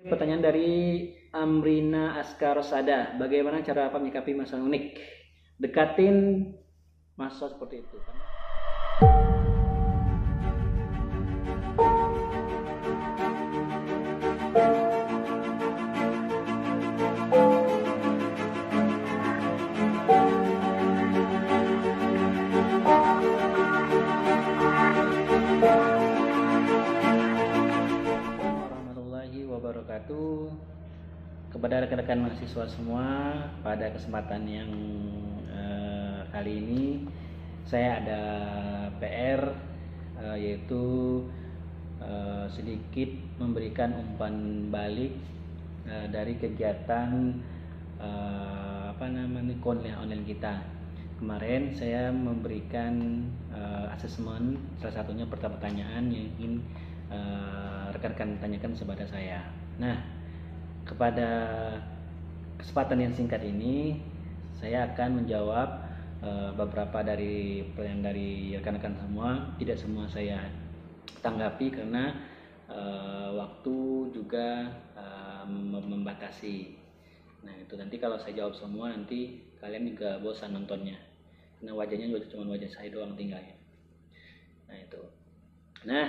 Pertanyaan dari Amrina Askarosada, bagaimana cara apa menyikapi masa unik? Dekatin masa seperti itu. Warahmatullahi wabarakatuh. Kepada rekan-rekan mahasiswa semua, pada kesempatan yang kali ini saya ada PR, yaitu sedikit memberikan umpan balik dari kegiatan kuliah online kita. Kemarin saya memberikan asesmen, salah satunya pertanyaan yang ingin rekan-rekan tanyakan kepada saya. Nah, kepada kesempatan yang singkat ini saya akan menjawab beberapa dari pertanyaan dari rekan-rekan semua. Tidak semua saya tanggapi karena waktu juga membatasi. Nah, itu nanti kalau saya jawab semua nanti kalian juga bosan nontonnya, karena wajahnya juga cuma wajah saya doang tinggalnya. Nah, itu. Nah,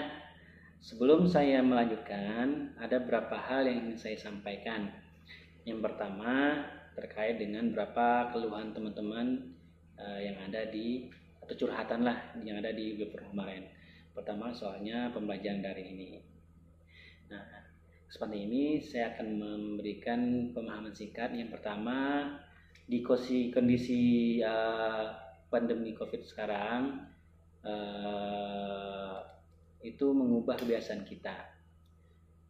sebelum saya melanjutkan, ada beberapa hal yang ingin saya sampaikan. Yang pertama terkait dengan beberapa keluhan teman-teman yang ada di, atau curhatan lah yang ada di web kemarin. Pertama soalnya pembelajaran daring ini. Nah, seperti ini saya akan memberikan pemahaman singkat. Yang pertama, di kondisi pandemi COVID sekarang, itu mengubah kebiasaan kita.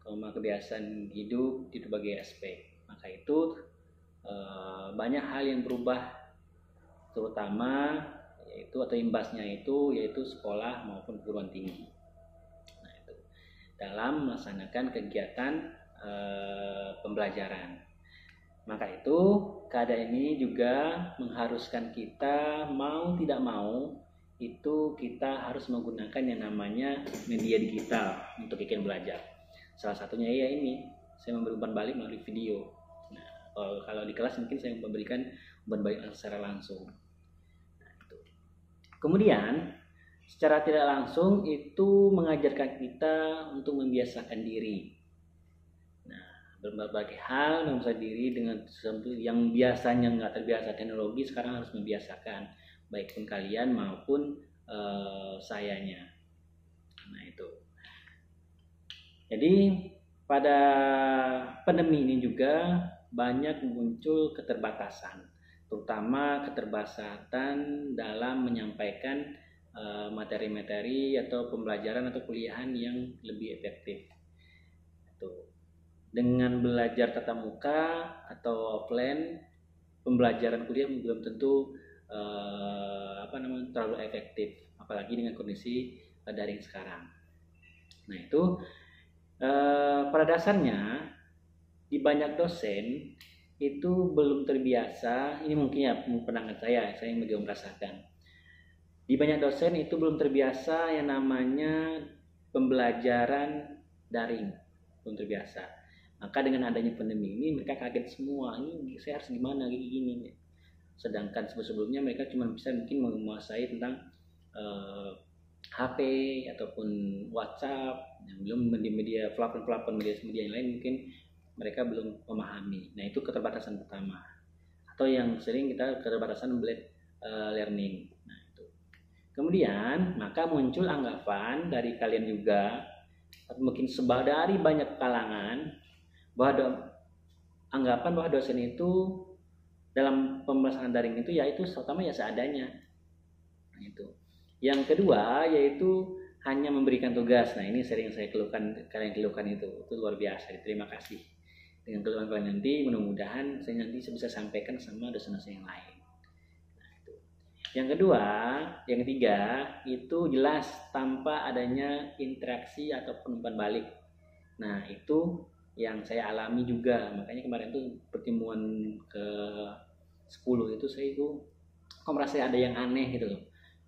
Kalau kebiasaan hidup itu bagi aspek, maka itu banyak hal yang berubah, terutama yaitu atau imbasnya yaitu sekolah maupun perguruan tinggi. Nah, itu dalam melaksanakan kegiatan pembelajaran. Maka itu keadaan ini juga mengharuskan kita mau tidak mau itu kita harus menggunakan yang namanya media digital untuk bikin belajar. Salah satunya ya ini, saya memberi umpan balik melalui video. Nah, kalau di kelas mungkin saya memberikan umpan balik secara langsung. Nah, itu. Kemudian secara tidak langsung itu mengajarkan kita untuk membiasakan diri. Berbagai hal membiasakan diri dengan sesuatu yang biasanya nggak terbiasa teknologi, sekarang harus membiasakan, baik pun kalian maupun sayanya. Nah, itu. Jadi pada pandemi ini juga banyak muncul keterbatasan, terutama keterbatasan dalam menyampaikan materi-materi atau pembelajaran atau kuliahan yang lebih efektif. Itu. Dengan belajar tatap muka atau offline, pembelajaran kuliah belum tentu terlalu efektif, apalagi dengan kondisi daring sekarang. Nah, itu pada dasarnya di banyak dosen itu belum terbiasa. Ini mungkin ya pandangan saya yang bagaimana merasakan. Di banyak dosen itu belum terbiasa yang namanya pembelajaran daring, belum terbiasa. Maka dengan adanya pandemi ini mereka kaget semua, ini saya harus gimana gini. Sedangkan sebelumnya mereka cuma bisa mungkin menguasai tentang HP ataupun WhatsApp, yang belum media platform media yang lain mungkin mereka belum memahami. Nah, itu keterbatasan pertama, atau yang sering kita keterbatasan blended learning. Nah, itu. Kemudian maka muncul anggapan dari kalian juga, atau mungkin dari banyak kalangan, bahwa anggapan bahwa dosen itu dalam pembelajaran daring itu yaitu pertama ya seadanya. Nah, itu. Yang kedua yaitu hanya memberikan tugas. Nah, ini sering saya keluhkan, kalian keluhkan itu luar biasa. Terima kasih. Dengan keluhan kalian nanti mudah-mudahan saya nanti bisa sampaikan sama dosen-dosen yang lain. Nah, itu. Yang kedua, yang ketiga itu jelas tanpa adanya interaksi ataupun umpan balik. Nah, itu yang saya alami juga. Makanya kemarin tuh pertemuan ke 10 itu saya kok merasa ada yang aneh gitu loh.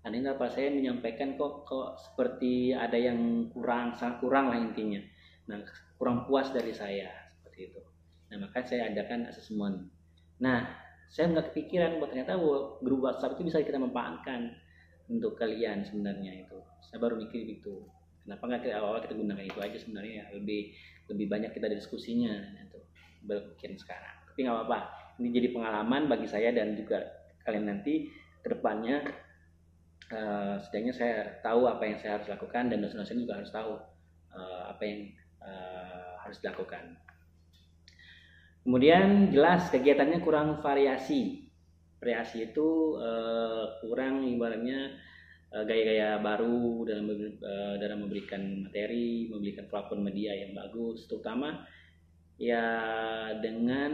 Aneh apa, saya menyampaikan kok seperti ada yang sangat kurang lah intinya. Nah, kurang puas dari saya seperti seperti itu. Nah, maka saya adakan assessment. Nah, saya nggak kepikiran bahwa ternyata grup WhatsApp itu bisa kita manfaatkan untuk kalian sebenarnya itu. Saya baru mikir gitu. Kenapa nggak awal-awal kita gunakan itu aja sebenarnya ya, lebih banyak kita diskusinya itu berpikir sekarang. Tapi nggak apa-apa. Ini jadi pengalaman bagi saya dan juga kalian nanti kedepannya. Setidaknya saya tahu apa yang saya harus lakukan dan dosen-dosen juga harus tahu apa yang harus dilakukan. Kemudian jelas kegiatannya kurang variasi. Variasi itu kurang ibaratnya gaya-gaya baru dalam memberikan materi, memberikan platform media yang bagus, terutama ya dengan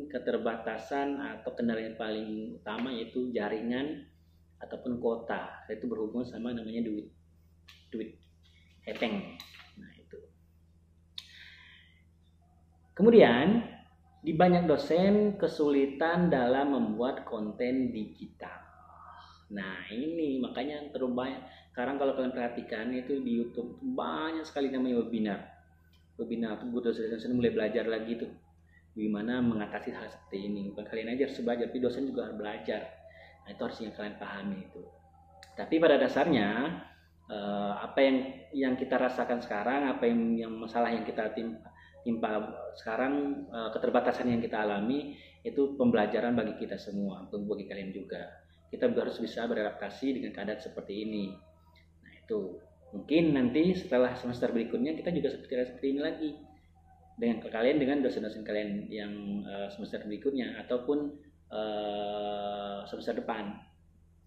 keterbatasan atau kendala yang paling utama yaitu jaringan ataupun kuota. Itu berhubungan sama namanya duit hepeng. Nah, itu. Kemudian di banyak dosen kesulitan dalam membuat konten digital. Nah, ini makanya terbanyak sekarang kalau kalian perhatikan itu di YouTube banyak sekali namanya webinar tuh dosen-dosen mulai belajar lagi tuh gimana mengatasi hal seperti ini. Bukan kalian aja harus belajar, tapi dosen juga harus belajar. Nah, itu harus yang kalian pahami itu. Tapi pada dasarnya apa yang kita rasakan sekarang, apa yang masalah yang kita timpa sekarang, keterbatasan yang kita alami itu pembelajaran bagi kita semua, bagi kalian juga. Kita harus bisa beradaptasi dengan keadaan seperti ini. Nah, itu mungkin nanti setelah semester berikutnya kita juga seperti ini lagi dengan dosen-dosen kalian yang semester berikutnya ataupun semester depan.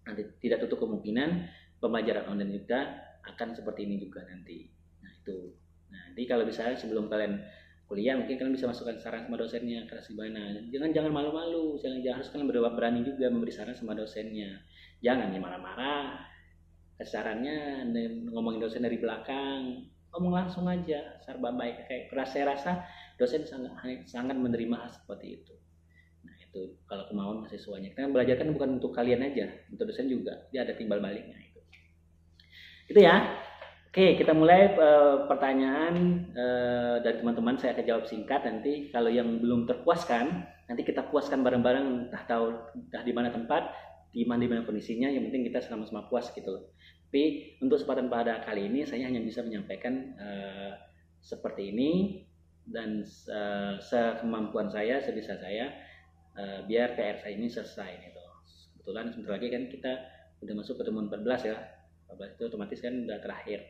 Nanti tidak tutup kemungkinan pembelajaran online kita akan seperti ini juga nanti. Nah, itu. Nah, nanti kalau bisa sebelum kalian kuliah mungkin kalian bisa masukkan saran sama dosennya kelas gimana. Jangan malu-malu, harus kalian berani juga memberi saran sama dosennya. Jangan marah-marah. Sarannya ngomongin dosen dari belakang, ngomong langsung aja, serba baik. Kayak saya rasa dosen sangat menerima hal seperti itu. Nah, itu kalau kemauan mahasiswanya. Karena belajar kan bukan untuk kalian aja, untuk dosen juga. Dia ada timbal baliknya itu. Itu ya. Oke, kita mulai pertanyaan dari teman-teman. Saya akan jawab singkat. Nanti kalau yang belum terpuaskan, nanti kita puaskan bareng-bareng. Entah di mana tempat, di mana kondisinya. Yang penting kita sama-sama puas gitu. Tapi untuk kesempatan pada kali ini saya hanya bisa menyampaikan seperti ini dan sekemampuan saya, sebisa saya, biar PR saya ini selesai gitu. Kebetulan sebentar lagi kan kita udah masuk pertemuan 14 ya. 14 itu otomatis kan udah terakhir.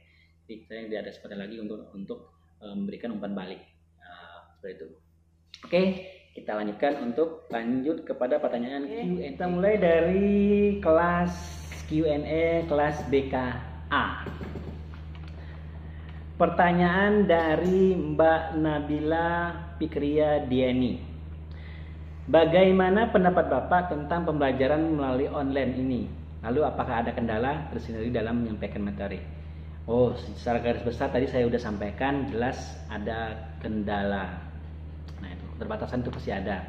Jadi saya tidak ada kesempatan lagi untuk memberikan umpan balik. Seperti itu. Oke, kita lanjut kepada pertanyaan Q&A. Kita mulai dari kelas Q&A kelas BKA. Pertanyaan dari Mbak Nabila Fikria Diani. Bagaimana pendapat Bapak tentang pembelajaran melalui online ini? Lalu apakah ada kendala tersendiri dalam menyampaikan materi? Oh, secara garis besar tadi saya sudah sampaikan, jelas ada kendala. Nah, itu keterbatasan itu pasti ada.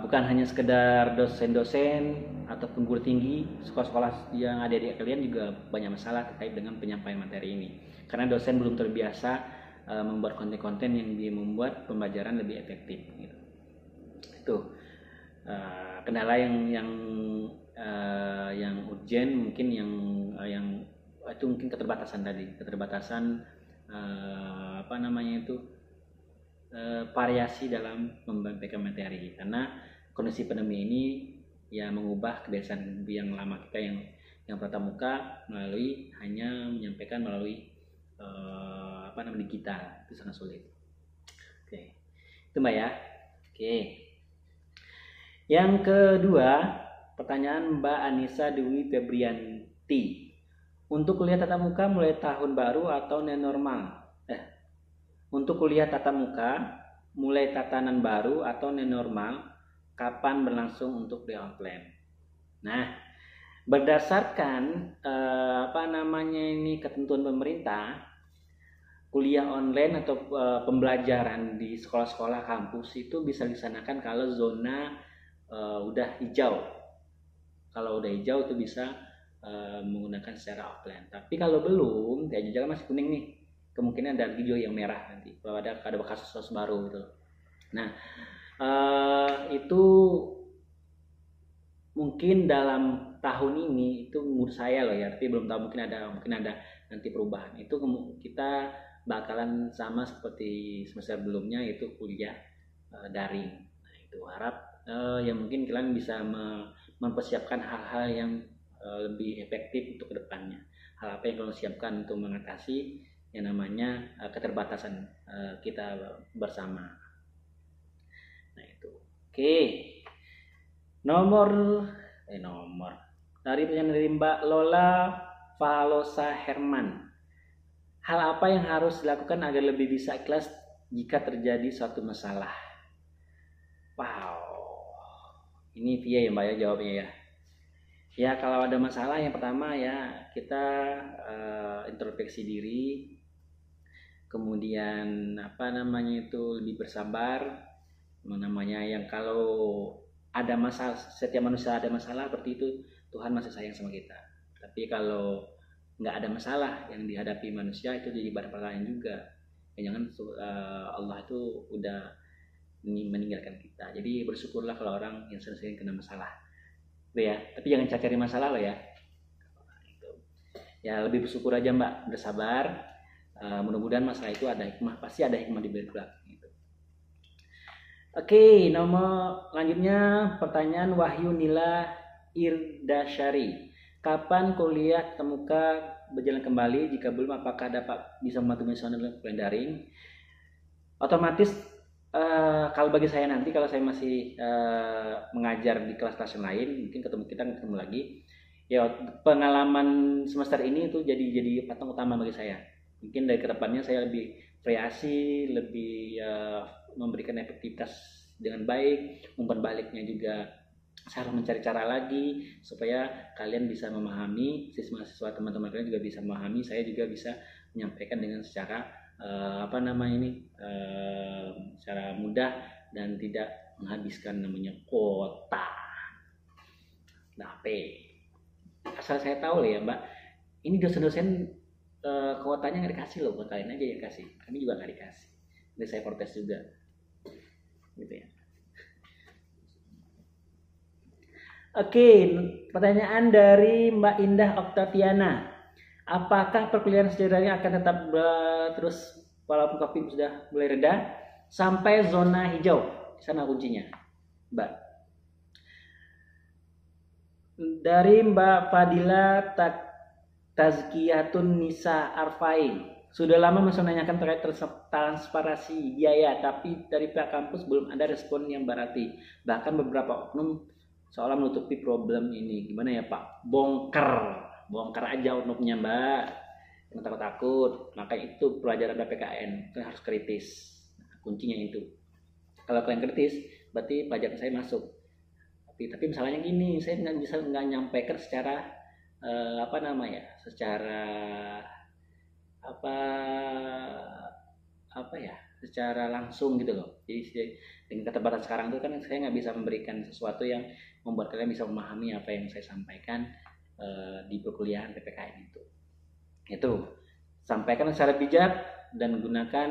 Bukan hanya sekedar dosen-dosen ataupun guru tinggi, sekolah-sekolah yang ada di kalian juga banyak masalah terkait dengan penyampaian materi ini. Karena dosen belum terbiasa membuat konten-konten yang membuat pembelajaran lebih efektif. Gitu. Itu kendala yang urgent, mungkin yang itu mungkin keterbatasan variasi dalam memberikan materi, karena kondisi pandemi ini ya mengubah kebiasaan yang lama kita yang tatap muka hanya menyampaikan melalui digital, itu sangat sulit. Oke. Itu Mbak ya. Oke. Yang kedua, pertanyaan Mbak Anissa Dewi Febrianti. Untuk kuliah tatap muka mulai tahun baru atau new normal? Untuk kuliah tatap muka mulai tatanan baru atau new normal, kapan berlangsung untuk di offline? Nah, berdasarkan ketentuan pemerintah, kuliah online atau pembelajaran di sekolah-sekolah kampus itu bisa disanakan kalau zona udah hijau. Kalau udah hijau itu bisa menggunakan secara offline. Tapi kalau belum, ya jalan masih kuning nih. kemungkinan ada hijau yang merah nanti kalau ada kasus baru gitu. Nah, itu mungkin dalam tahun ini itu menurut saya loh ya, tapi belum tahu, mungkin ada nanti perubahan. Itu kita bakalan sama seperti semester sebelumnya, itu kuliah daring. Nah, itu harap ya mungkin kalian bisa mempersiapkan hal-hal yang lebih efektif untuk kedepannya. Hal apa yang kalian siapkan untuk mengatasi yang namanya keterbatasan kita bersama. Nah itu. Oke. Nomor dari pertanyaan dari Mbak Lola Valosa Herman. Hal apa yang harus dilakukan agar lebih bisa ikhlas jika terjadi suatu masalah? Wow, ini Via ya Mbak ya jawabnya ya. Ya kalau ada masalah yang pertama ya kita introspeksi diri, kemudian lebih bersabar, namanya yang kalau ada masalah, setiap manusia ada masalah seperti itu, Tuhan masih sayang sama kita. Tapi kalau nggak ada masalah yang dihadapi manusia itu jadi bahan pertanyaan juga. Jangan Allah itu udah meninggalkan kita. Jadi bersyukurlah kalau orang yang sering kena masalah. Ya, tapi jangan cari masalah lo ya. Ya lebih bersyukur aja Mbak, bersabar. Mudah-mudahan masalah itu ada hikmah, pasti ada hikmah di balik gitu. Oke, nomor selanjutnya pertanyaan Wahyu Nila Irdasyari. Kapan kuliah temuka berjalan kembali? Jika belum, apakah dapat bisa membantu misalnya dalam kuliah daring? Otomatis kalau bagi saya nanti kalau saya masih mengajar di kelas-kelas yang lain, mungkin ketemu lagi. Ya pengalaman semester ini itu jadi patung utama bagi saya. Mungkin dari kedepannya saya lebih variasi, lebih memberikan efektivitas dengan baik, umpan baliknya juga saya harus mencari cara lagi supaya kalian bisa memahami, siswa teman-teman kalian juga bisa memahami, saya juga bisa menyampaikan dengan secara secara mudah dan tidak menghabiskan namanya kuota. Nah, asal saya tahu ya Mbak, ini dosen-dosen kuotanya nggak dikasih loh, buat kalian aja yang kasih, kami juga nggak dikasih. Jadi saya protes juga, gitu ya. Oke, pertanyaan dari Mbak Indah Oktaviana. Apakah perkuliahan sejarah ini akan tetap terus walaupun COVID sudah mulai reda sampai zona hijau? Di sana kuncinya, Mbak. Dari Mbak Fadila Tazkiyatun Nisa Arfain. Sudah lama menanyakan terkait transparansi biaya, tapi dari pihak kampus belum ada respon yang berarti. Bahkan beberapa oknum seolah menutupi problem ini. Gimana ya Pak? Bongkar aja oknumnya Mbak, jangan takut-takut. Maka itu pelajaran PPKN, kalian harus kritis. Nah, kuncinya itu. Kalau kalian kritis, berarti pelajaran saya masuk. Tapi masalahnya gini, saya nggak nyampaikan secara secara langsung gitu loh. Jadi dengan keterbatasan sekarang itu kan saya nggak bisa memberikan sesuatu yang membuat kalian bisa memahami apa yang saya sampaikan di perkuliahan PPKN itu sampaikan secara bijak dan gunakan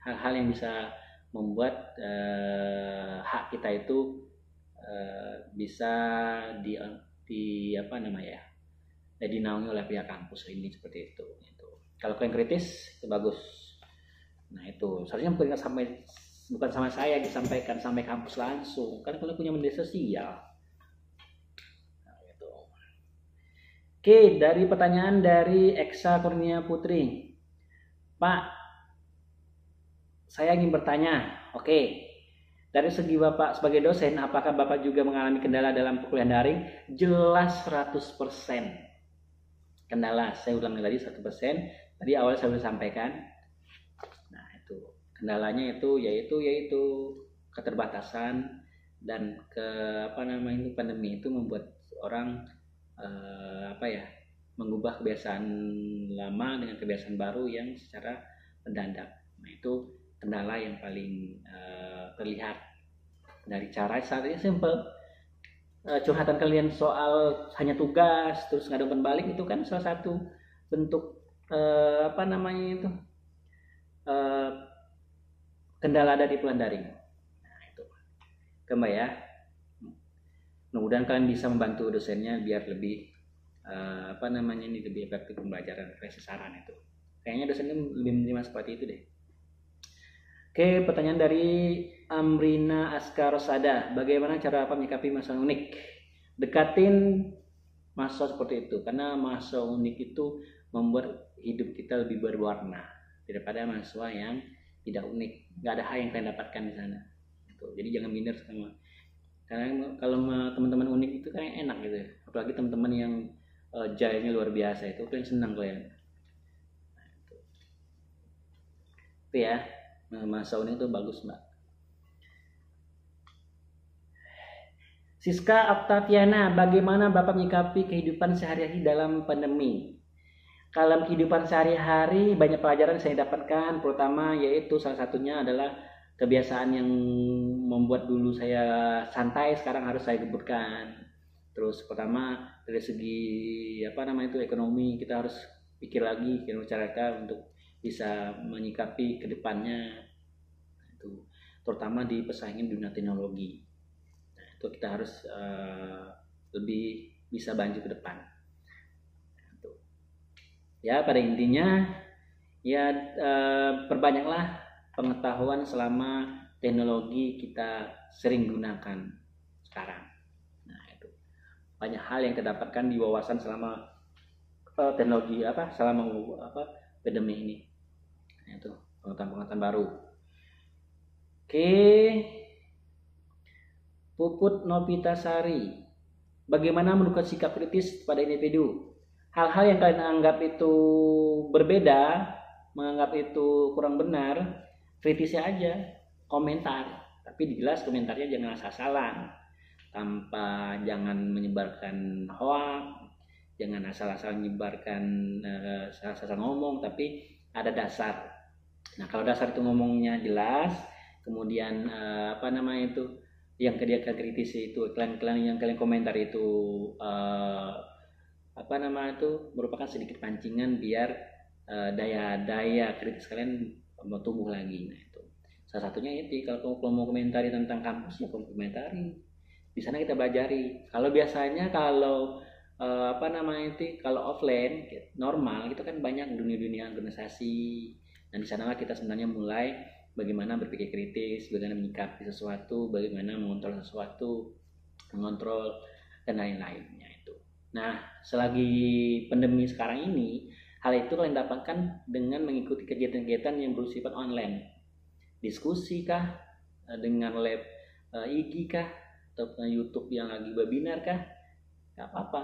hal-hal yang bisa membuat hak kita itu bisa dinaungi oleh pihak kampus ini, seperti itu. Kalau kalian kritis itu bagus. Nah itu seharusnya bukan sama saya disampaikan, sampai kampus langsung, kan kalian punya media sosial. Oke, dari pertanyaan dari Eksa Kurnia Putri. Pak, saya ingin bertanya. Oke, dari segi Bapak sebagai dosen, apakah Bapak juga mengalami kendala dalam perkuliahan daring? Jelas 100%. Kendala, saya ulangi lagi 100%. Tadi awal saya sudah sampaikan. Nah, itu kendalanya itu yaitu keterbatasan dan pandemi itu membuat orang mengubah kebiasaan lama dengan kebiasaan baru yang secara mendadak. Nah itu kendala yang paling terlihat dari cara saat ini simple. Curhatan kalian soal hanya tugas terus nggak ada umpan balik itu kan salah satu bentuk apa namanya itu kendala dari pelajaran daring. Nah itu, Mbak ya. Mudah-mudahan kalian bisa membantu dosennya biar lebih apa namanya ini lebih efektif pembelajaran, kasih saran itu. Kayaknya dosennya lebih menerima seperti itu deh. Oke, pertanyaan dari Amrina Askarosada. Bagaimana cara apa menyikapi masa unik? Dekatin masa seperti itu, karena masa unik itu membuat hidup kita lebih berwarna daripada mahasiswa yang tidak unik. Nggak ada hal yang kalian dapatkan di sana. Jadi jangan minder sama. Karena kalau teman-teman unik itu kayak enak gitu ya. Apalagi teman-teman yang jayanya luar biasa itu kalian senang kalian. Nah, itu ya. Masa unik itu bagus, Mbak. Siska Octaviana, bagaimana Bapak menyikapi kehidupan sehari-hari dalam pandemi? Dalam kehidupan sehari-hari banyak pelajaran yang saya dapatkan, terutama yaitu salah satunya adalah kebiasaan yang membuat dulu saya santai sekarang harus saya gebutkan. Terus pertama dari segi apa namanya itu ekonomi, kita harus pikir lagi cara kita untuk bisa menyikapi kedepannya itu, terutama di persaingan dunia teknologi. Nah, itu kita harus lebih bisa maju ke depan. Ya pada intinya ya perbanyaklah pengetahuan selama teknologi kita sering gunakan sekarang. Nah itu banyak hal yang terdapatkan di wawasan selama teknologi selama pandemi ini. Nah, itu pengetahuan baru. Oke, Puput Novitasari, bagaimana menentukan sikap kritis pada individu? Hal-hal yang kalian anggap itu berbeda, menganggap itu kurang benar, kritisnya aja, komentar. Tapi jelas komentarnya jangan asal-asalan, jangan menyebarkan hoax, jangan asal-asal menyebarkan asal-asal ngomong, tapi ada dasar. Nah kalau dasar itu ngomongnya jelas, kemudian apa namanya itu yang kalian kritisi itu, kalian yang kalian komentar itu apa nama itu merupakan sedikit pancingan biar daya kritis kalian mau tumbuh lagi. Nah itu salah satunya itu, kalau mau komentari tentang kampus ya komentari di sana, kita pelajari. Kalau biasanya kalau apa namanya itu kalau offline normal itu kan banyak dunia organisasi, dan di sanalah kita sebenarnya mulai bagaimana berpikir kritis, bagaimana menyikapi sesuatu, bagaimana mengontrol sesuatu, mengontrol dan lain-lainnya itu. Nah, selagi pandemi sekarang ini, hal itu kalian dapatkan dengan mengikuti kegiatan-kegiatan yang bersifat online. Diskusi kah, dengan lab IG kah, atau YouTube yang lagi webinar kah, nggak apa-apa.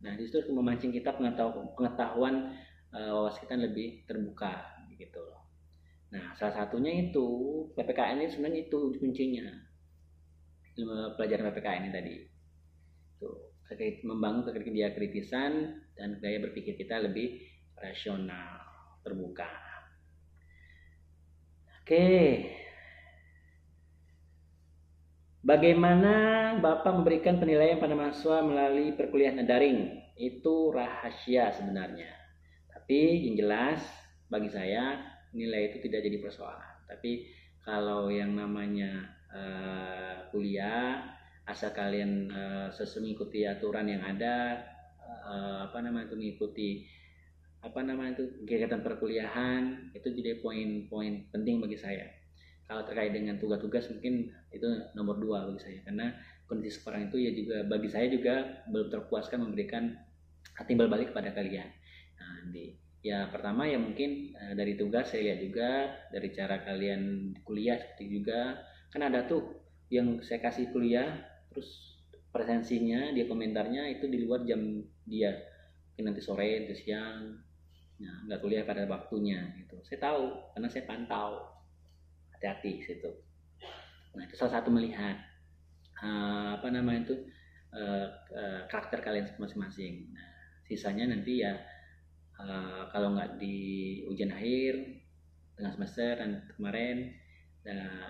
Nah, disitu memancing kita pengetahuan wawasan kita lebih terbuka gitu loh. Nah, salah satunya itu PPKN ini sebenarnya itu kuncinya, pelajaran PPKN ini tadi. Tuh, membangun kerja kritisan dan gaya berpikir kita lebih rasional, terbuka. Oke. Bagaimana Bapak memberikan penilaian pada mahasiswa melalui perkuliahan daring? Itu rahasia sebenarnya. Tapi yang jelas bagi saya nilai itu tidak jadi persoalan. Tapi kalau yang namanya kuliah, asal kalian sesuai mengikuti aturan yang ada, mengikuti kegiatan perkuliahan, itu jadi poin-poin penting bagi saya. Kalau terkait dengan tugas-tugas mungkin itu nomor 2 bagi saya, karena kondisi sekarang itu ya juga bagi saya juga belum terpuaskan memberikan timbal balik kepada kalian. Nah, ya pertama ya mungkin dari tugas saya lihat juga, dari cara kalian kuliah seperti juga kan ada tuh yang saya kasih kuliah terus presensinya dia komentarnya itu di luar jam dia, mungkin nanti sore atau siang, nah nggak kuliah pada waktunya gitu. Saya tahu karena saya pantau, hati-hati situ. Nah itu salah satu melihat karakter kalian masing-masing. Nah, sisanya nanti ya kalau nggak di ujian akhir tengah semester dan kemarin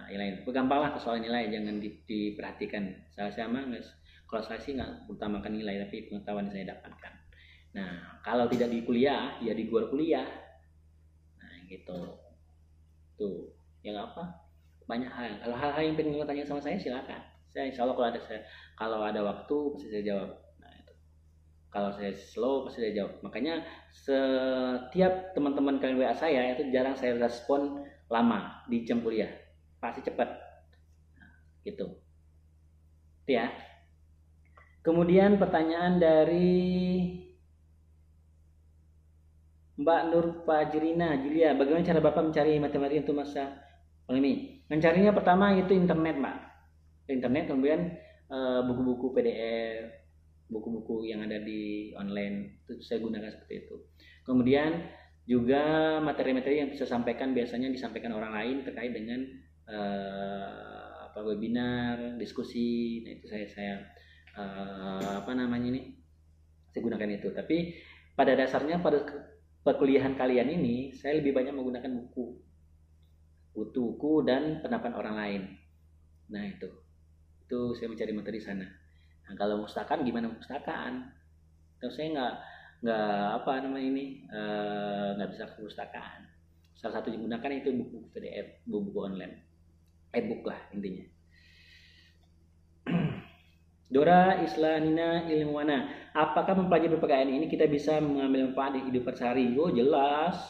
yang lain, gampang lah soal nilai, jangan diperhatikan. Kalau saya sih nggak utamakan nilai, tapi pengetahuan yang saya dapatkan. Nah, kalau tidak di kuliah, ya di luar kuliah. Nah, gitu. Tuh, yang apa? Banyak hal. Kalau hal-hal yang pengen tanya sama saya silakan. Saya insya Allah kalau ada waktu pasti saya jawab. Nah, itu. Kalau saya slow pasti saya jawab. Makanya setiap teman-teman kalian WA saya itu jarang saya respon lama di jam kuliah. Pasti cepat. Nah, gitu. Itu ya. Kemudian pertanyaan dari Mbak Nur Fajrina Julia, bagaimana cara Bapak mencari matematika untuk masa pandemi? Mencarinya pertama itu internet, Mbak. Internet, kemudian buku-buku PDF, buku-buku yang ada di online itu saya gunakan seperti itu. Kemudian juga materi-materi yang bisa sampaikan biasanya disampaikan orang lain terkait dengan webinar, diskusi. Nah, itu saya saya gunakan itu. Tapi pada dasarnya pada perkuliahan kalian ini saya lebih banyak menggunakan buku dan pendapat orang lain. Nah, itu saya mencari materi sana. Nah, kalau mustakaan gimana mustakaan? Terus saya nggak bisa ke mustakaan. Salah satu yang digunakan itu buku PDF, buku online, e-book lah intinya. Dora Islanina Ilmuwana, apakah mempelajari PPKN ini kita bisa mengambil manfaat di hidup sehari? Oh jelas.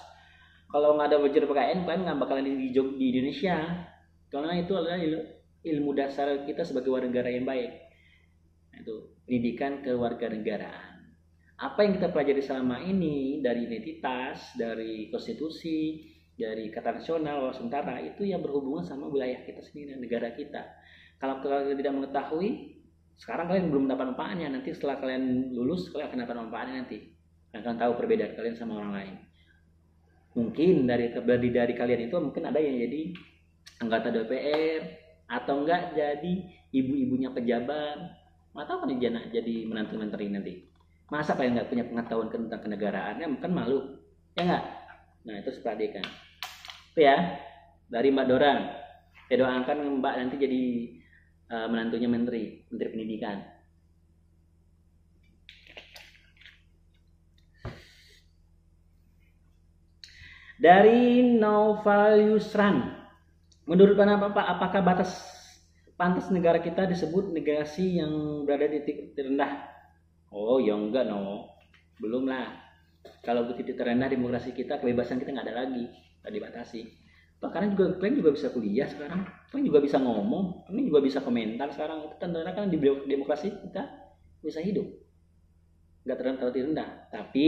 Kalau nggak ada belajar PPKN, kalian nggak bakalan di Indonesia. Karena itu adalah ilmu dasar kita sebagai warga negara yang baik. Nah, itu pendidikan kewarganegaraan. Apa yang kita pelajari selama ini dari identitas, dari konstitusi, dari kata nasional, wawasan Nusantara itu yang berhubungan sama wilayah kita sendiri, negara kita. Kalau kalian tidak mengetahui, sekarang kalian belum mendapat manfaatnya. Nanti setelah kalian lulus, kalian akan dapat manfaatnya nanti. Kalian akan tahu perbedaan kalian sama orang lain. Mungkin dari kalian itu mungkin ada yang jadi anggota DPR atau enggak jadi ibu-ibunya pejabat atau kan jadi menantu menteri nanti. Masa kalian nggak punya pengetahuan tentang kenegaraannya? Bukan malu, ya nggak? Nah itu perhatikan. Itu ya dari Mbak Dora. Saya doakan Mbak nanti jadi menantunya menteri pendidikan. Dari Noval Yusran, menurut Bapak apakah pantas negara kita disebut negasi yang berada di titik terendah? Oh ya enggak, belum lah. Kalau di titik terendah demokrasi kita, kebebasan kita nggak ada lagi, nggak dibatasi. Karena kalian juga bisa kuliah sekarang, kalian juga bisa ngomong, kalian juga bisa komentar sekarang. Itu tandanya kan di demokrasi kita bisa hidup, nggak terlalu rendah. Tapi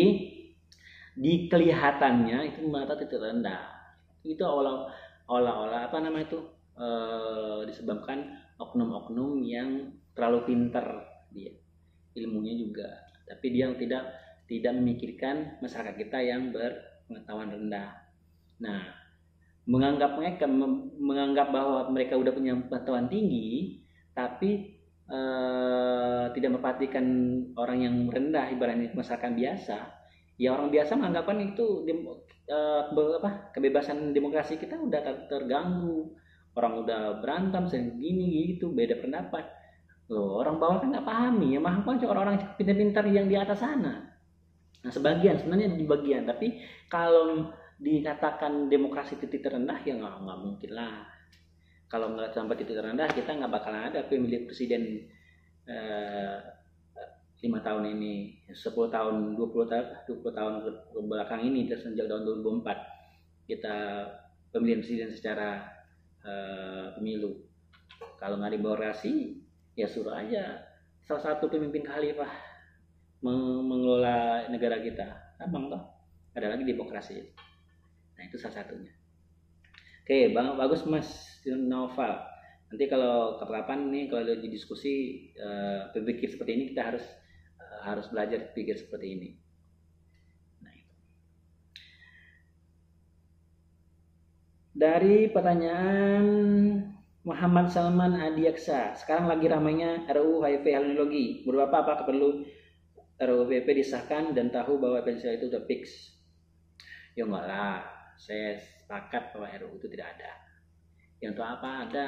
di kelihatannya itu mata titik rendah. Itu olah disebabkan oknum-oknum yang terlalu pintar dia, ilmunya juga, tapi dia tidak memikirkan masyarakat kita yang berpengetahuan rendah. Nah, menganggap bahwa mereka udah punya pengetahuan tinggi, tapi tidak memperhatikan orang yang rendah, ibaratnya masyarakat biasa. Ya orang biasa menganggapkan itu kebebasan demokrasi kita udah terganggu. Orang udah berantem segini gitu, beda pendapat. Loh, orang bawah kan nggak pahami, ya mahal kan orang-orang pintar-pintar yang di atas sana. Nah, sebenarnya di bagian, tapi kalau dikatakan demokrasi titik terendah ya nggak mungkin lah. Kalau nggak sampai titik terendah kita nggak bakalan ada pemilihan presiden 5 tahun ini, 10 tahun, 20 tahun ke belakang ini, sejak tahun 2004 kita pemilihan presiden secara pemilu. Kalau nggak demokrasi ya suruh aja salah satu pemimpin khalifah mengelola negara kita, abang toh ada lagi demokrasi. Nah itu salah satunya. Oke, bagus Mas Noval. Nanti kalau kapan nih kalau di diskusi berpikir seperti ini, kita harus belajar berpikir seperti ini. Nah, itu. Dari pertanyaan Muhammad Salman Adiaksa, sekarang lagi ramainya RUU HIV Halogenologi. Menurut Bapak apakah perlu RUU HIV disahkan dan tahu bahwa Pancasila itu udah fix? Ya enggak lah, saya sepakat bahwa RUU itu tidak ada. Yang untuk apa ada?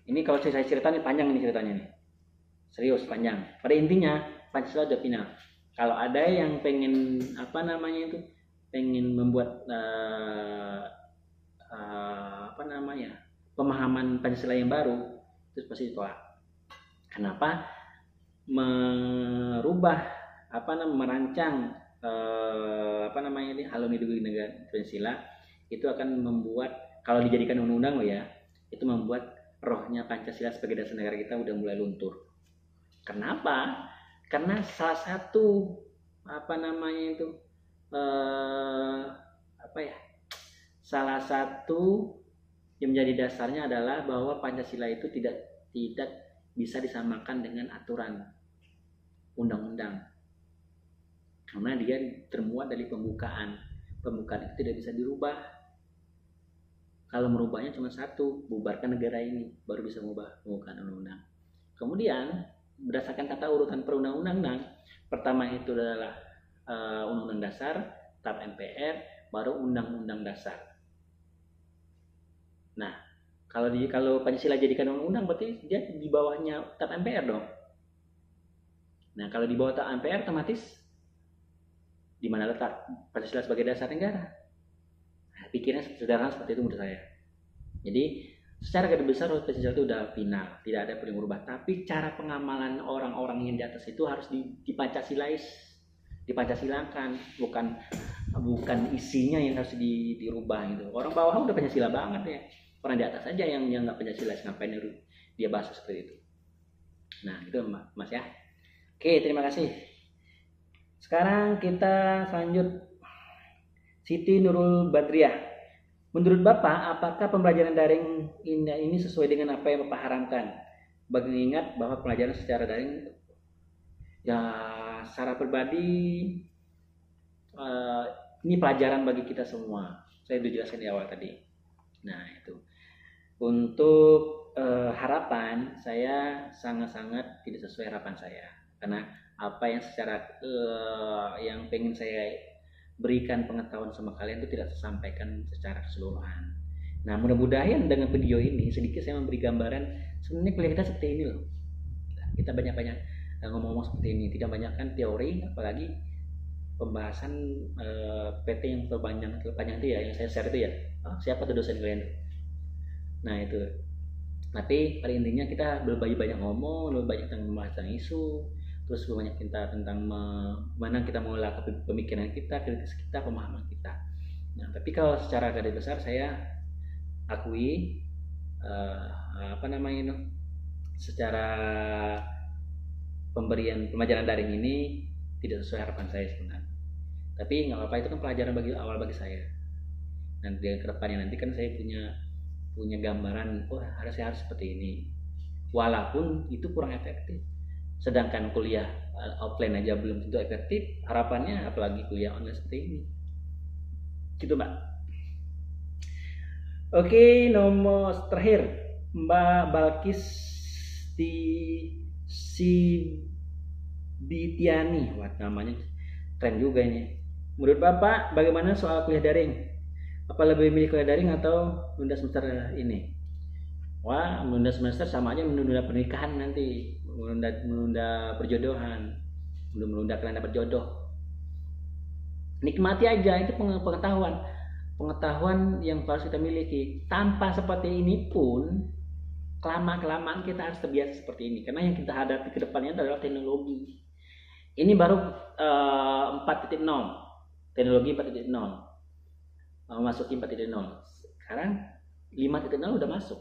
Ini kalau saya cerita nih panjang ini ceritanya nih. Serius panjang. Pada intinya Pancasila udah final. Kalau ada yang pengen pengen membuat pemahaman Pancasila yang baru, itu pasti ditolak. Kenapa? Merubah merancang Haluan Ideologi Negara Pancasila itu akan membuat, kalau dijadikan undang-undang itu membuat rohnya Pancasila sebagai dasar negara kita udah mulai luntur. Kenapa? Karena salah satu salah satu yang menjadi dasarnya adalah bahwa Pancasila itu tidak bisa disamakan dengan aturan undang-undang, karena dia termuat dari pembukaan itu tidak bisa dirubah. Kalau merubahnya cuma satu, bubarkan negara ini, baru bisa mengubah pembukaan undang-undang. Kemudian berdasarkan tata urutan perundang-undangan, pertama itu adalah undang-undang dasar, TAP MPR, baru undang-undang dasar. Nah, kalau Pancasila jadikan undang-undang, berarti dia di bawahnya TAP MPR dong. Nah, kalau di bawah TAP MPR, otomatis di mana letak Pancasila sebagai dasar negara? Nah, pikirnya sederhana seperti itu menurut saya. Jadi, secara garis besar Pancasila itu udah final, tidak ada perlu berubah. Tapi cara pengamalan orang-orang yang di atas itu harus dipancasilakan, bukan isinya yang harus dirubah gitu. Orang bawah udah Pancasila banget ya. Orang di atas aja yang nggak Pancasila, ngapain dia bahas seperti itu. Nah, itu Mas ya. Oke, terima kasih. Sekarang kita lanjut. Siti Nurul Badriah. Menurut Bapak, apakah pembelajaran daring ini sesuai dengan apa yang Bapak harapkan? Mengingat bahwa pelajaran secara daring secara pribadi ini pelajaran bagi kita semua. Saya sudah jelaskan di awal tadi. Nah, itu. Untuk harapan saya sangat-sangat tidak sesuai harapan saya, karena apa yang yang pengen saya berikan pengetahuan sama kalian itu tidak tersampaikan secara keseluruhan. Nah, mudah-mudahan dengan video ini sedikit saya memberi gambaran sebenarnya kuliah kita seperti ini loh. Kita banyak-banyak ngomong-ngomong seperti ini, tidak banyakkan teori, apalagi pembahasan PT yang terpanjang itu ya, yang saya share itu ya. Siapa tuh dosen kalian? Nah, itu. Tapi pada intinya kita lebih banyak ngomong, lebih banyak tentang membahas isu, terus lebih banyak kita tentang mana kita mengolah pemikiran kita, kritis kita, pemahaman kita. Nah, tapi kalau secara garis besar saya akui secara pemberian pelajaran daring ini tidak sesuai harapan saya sebenarnya. Tapi nggak apa-apa, itu kan pelajaran awal bagi saya. Nanti ke depannya nanti kan saya punya gambaran, harus seperti ini. Walaupun itu kurang efektif. Sedangkan kuliah offline aja belum tentu efektif, harapannya apalagi kuliah online seperti ini. Gitu, Mbak. Oke, nomor terakhir Mbak Balkis Sibitiani. Wah, namanya keren juga ini. Menurut Bapak, bagaimana soal kuliah daring? Apa lebih milih kuliah daring atau menunda semester ini? Wah, menunda semester sama aja menunda pernikahan nanti, menunda perjodohan, menunda kalian dapat jodoh. Nikmati aja, itu pengetahuan yang harus kita miliki. Tanpa seperti ini pun kelamaan kita harus terbiasa seperti ini, karena yang kita hadapi ke depannya adalah teknologi. Ini baru 4.0, teknologi 4.0. Masuki 4.0. Sekarang 5.0 udah masuk.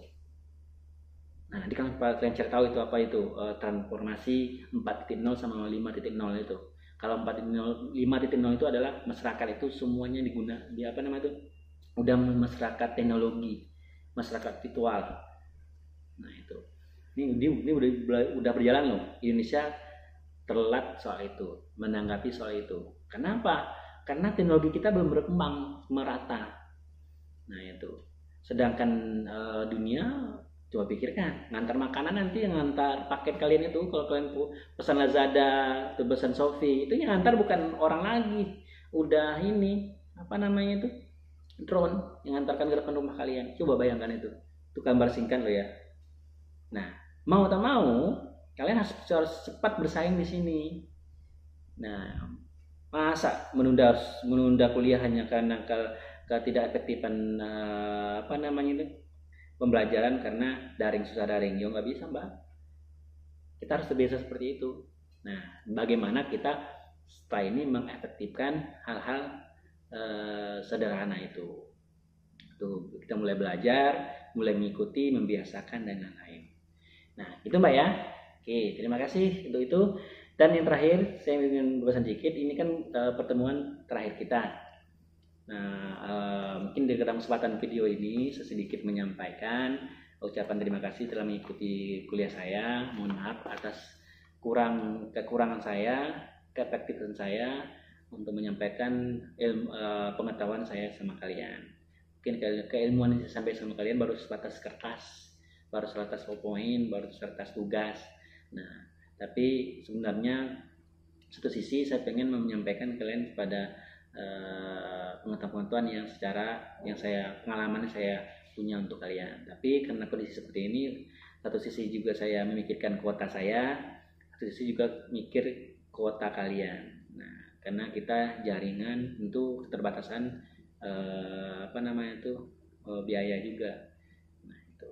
Nah, nanti kan kalian cari tahu itu apa itu transformasi 4.0 sama 5.0 itu. Kalau 5.0 itu adalah masyarakat itu semuanya udah masyarakat teknologi, masyarakat virtual. Nah, itu. Ini udah berjalan loh. Indonesia telat soal itu, menanggapi soal itu. Kenapa? Karena teknologi kita belum berkembang merata. Nah, itu. Sedangkan dunia, coba pikirkan, ngantar makanan nanti, yang ngantar paket kalian itu, kalau kalian pesan Lazada atau pesan Shopee, itu yang ngantar bukan orang lagi, udah drone yang ngantarkan ke depan rumah kalian. Coba bayangkan itu gambar singkat loh ya. Nah, mau tak mau kalian harus cepat bersaing di sini. Nah, masa menunda kuliah hanya karena ketidak efektifan pembelajaran karena susah daring? Ya nggak bisa, Mbak. Kita harus terbiasa seperti itu. Nah, bagaimana kita setelah ini mengefektifkan hal-hal sederhana itu? Tuh, kita mulai belajar, mulai mengikuti, membiasakan dan lain-lain. Nah, itu Mbak ya. Oke, terima kasih untuk itu. Dan yang terakhir, saya ingin berpesan sedikit. Ini kan pertemuan terakhir kita. Nah, mungkin di kesempatan video ini saya sedikit menyampaikan ucapan terima kasih telah mengikuti kuliah saya. Mohon maaf atas kekurangan saya, keefektifan saya untuk menyampaikan pengetahuan saya sama kalian. Mungkin keilmuan yang saya sampaikan sama kalian baru sebatas kertas, baru sebatas PowerPoint, baru sebatas tugas. Nah, tapi sebenarnya satu sisi saya pengen menyampaikan kalian kepada pengetahuan yang pengalaman saya punya untuk kalian. Tapi karena kondisi seperti ini, satu sisi juga saya memikirkan kuota saya, satu sisi juga mikir kuota kalian. Nah, karena kita jaringan tentu keterbatasan biaya juga. Nah, itu.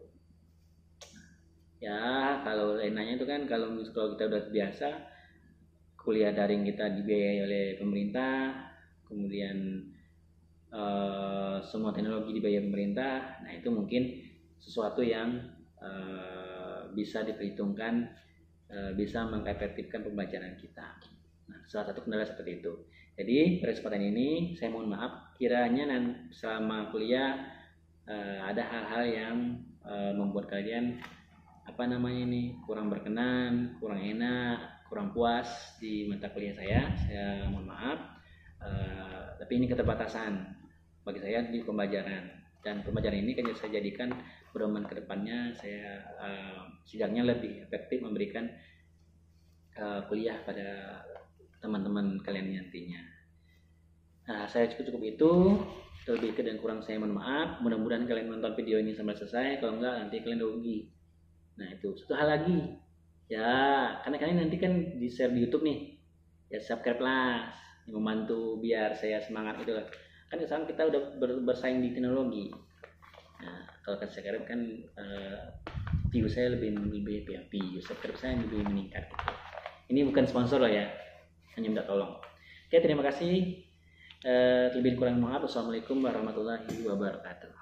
Ya, kalau lainnya itu kan kalau kita udah biasa kuliah daring kita dibiayai oleh pemerintah, kemudian semua teknologi dibayar pemerintah. Nah, itu mungkin sesuatu yang bisa diperhitungkan, bisa mengefektifkan pembelajaran kita. Nah, salah satu kendala seperti itu. Jadi pada kesempatan ini saya mohon maaf kiranya selama kuliah ada hal-hal yang membuat kalian kurang berkenan, kurang enak, kurang puas di mata kuliah saya mohon maaf. Tapi ini keterbatasan bagi saya di pembelajaran, dan pembelajaran ini kan saya jadikan pedoman kedepannya. Saya setidaknya lebih efektif memberikan kuliah pada teman-teman kalian nantinya. Nah, saya cukup itu. Lebih dan kurang saya mohon maaf. Mudah-mudahan kalian menonton video ini sampai selesai. Kalau enggak nanti kalian rugi. Nah, itu satu hal lagi ya, karena kalian nanti kan di share di YouTube nih ya, subscribe lah, membantu biar saya semangat gitu lah. Kan sekarang kita udah bersaing di teknologi. Nah, kalau kan sekarang kan view saya lebih view subscribe saya lebih meningkat gitu. Ini bukan sponsor loh ya, hanya minta tolong. Oke, terima kasih. Lebih kurang maaf. Wassalamualaikum warahmatullahi wabarakatuh.